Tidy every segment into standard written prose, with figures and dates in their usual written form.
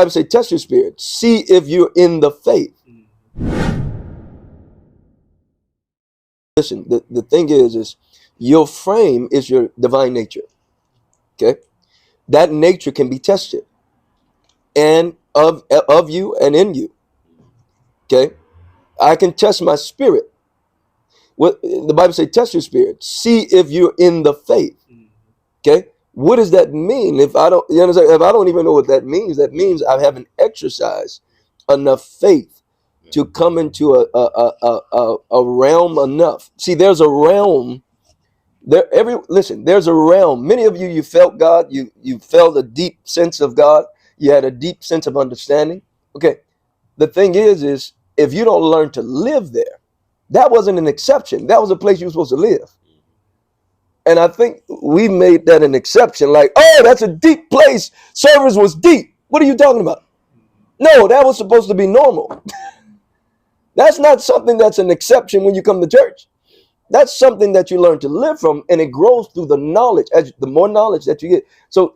Bible say, test your spirit. See if you're in the faith. Listen, the thing is your frame is your divine nature. Okay? That nature can be tested. And of you and in you. Okay? I can test my spirit. What the Bible say, test your spirit. See if you're in the faith. Okay? What does that mean? If I don't, you understand, if I don't even know what that means I haven't exercised enough faith to come into a realm enough. See, there's a realm there. There's a realm. Many of you felt God. You felt a deep sense of God. You had a deep sense of understanding. Okay. The thing is if you don't learn to live there, that wasn't an exception. That was a place you were supposed to live. And I think we made that an exception. Like, oh, that's a deep place. Service was deep. What are you talking about? No, that was supposed to be normal. That's not something that's an exception when you come to church. That's something that you learn to live from, and it grows through the knowledge. As the more knowledge that you get, so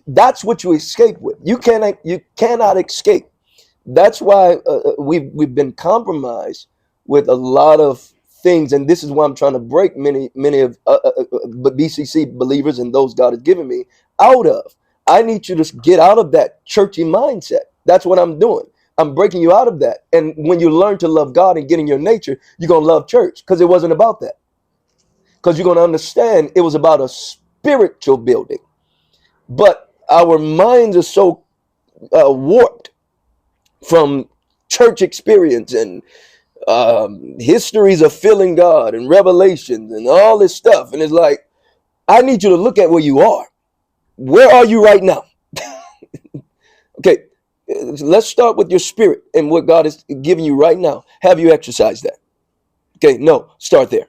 that's what you escape with. You cannot escape. That's why we've been compromised with a lot of things, and this is why I'm trying to break many of BCC believers and those God has given me out of. I need you to get out of that churchy mindset. That's what I'm doing. I'm breaking you out of that. And when you learn to love God and get in your nature, you're going to love church, because it wasn't about that. Because you're going to understand it was about a spiritual building. But our minds are so warped from church experience and histories of feeling God and revelations and all this stuff. And it's like, I need you to look at where you are. Where are you right now? Okay, let's start with your spirit and what God is giving you right now. Have you exercised that? Okay, no, start there.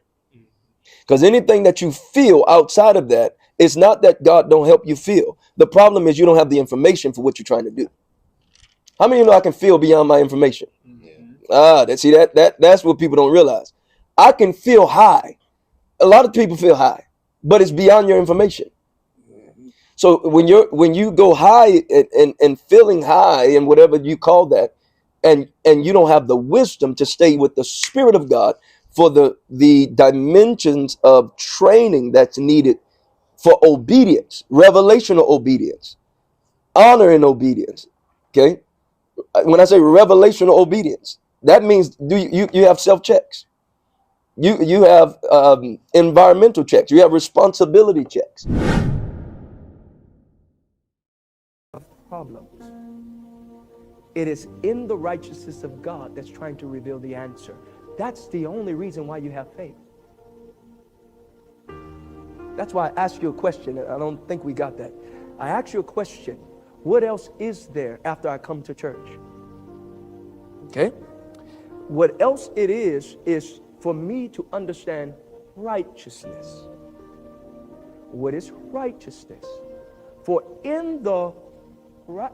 Because anything that you feel outside of that, it's not that God don't help you feel. The problem is you don't have the information for what you're trying to do. How many of you know I can feel beyond my information? That's what people don't realize. I can feel high. A lot of people feel high, but it's beyond your information. So when you go high and feeling high and whatever you call that, and you don't have the wisdom to stay with the Spirit of God for the dimensions of training that's needed for obedience, revelational obedience, honor and obedience. Okay, when I say revelational obedience, that means you have self-checks. You have environmental checks. You have responsibility checks. Problems. It is in the righteousness of God that's trying to reveal the answer. That's the only reason why you have faith. That's why I asked you a question. I don't think we got that. I asked you a question. What else is there after I come to church? Okay? What else it is for me to understand righteousness. What is righteousness? For in the right,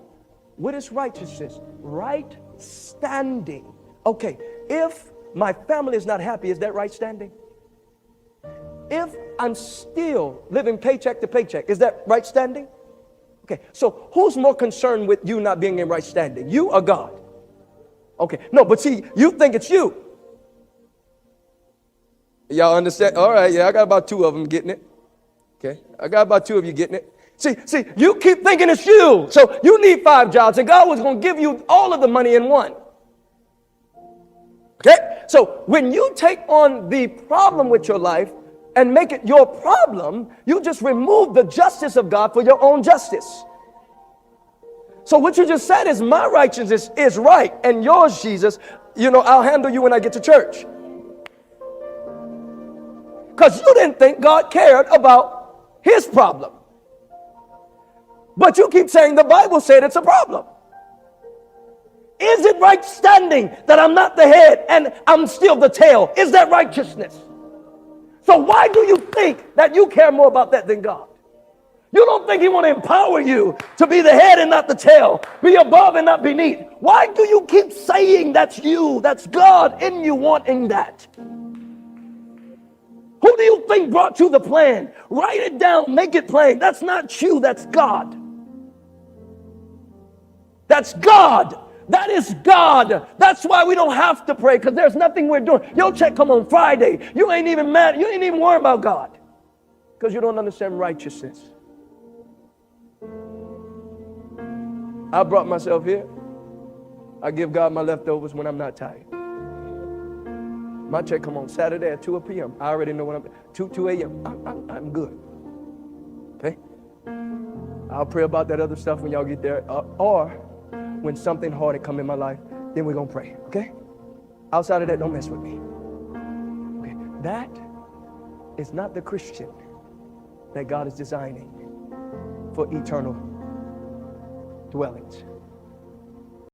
what is righteousness? Right standing. Okay, if my family is not happy, is that right standing? If I'm still living paycheck to paycheck, is that right standing? Okay, so who's more concerned with you not being in right standing? You or God? Okay, no, but see, you think it's you. Y'all understand? All right, yeah, I got about 2 of them getting it. Okay, I got about 2 of you getting it. See, you keep thinking it's you. So you need 5 jobs, and God was going to give you all of the money in one. Okay, so when you take on the problem with your life and make it your problem, you just remove the justice of God for your own justice. So what you just said is my righteousness is right, and yours, Jesus, I'll handle you when I get to church. Because you didn't think God cared about his problem. But you keep saying the Bible said it's a problem. Is it right standing that I'm not the head and I'm still the tail? Is that righteousness? So why do you think that you care more about that than God? You don't think he want to empower you to be the head and not the tail, be above and not beneath. Why do you keep saying that's you, that's God in you wanting that? Who do you think brought you the plan? Write it down, make it plain. That's not you, that's God. That's God. That is God. That's why we don't have to pray, because there's nothing we're doing. Your check come on Friday. You ain't even mad. You ain't even worried about God, because you don't understand righteousness. I brought myself here. I give God my leftovers when I'm not tired. My check come on Saturday at 2 p.m. I already know when I'm 2 a.m. I'm good. Okay? I'll pray about that other stuff when y'all get there, or when something hard had come in my life, then we're gonna pray. Okay? Outside of that, don't mess with me. Okay? That is not the Christian that God is designing for eternal dwellings.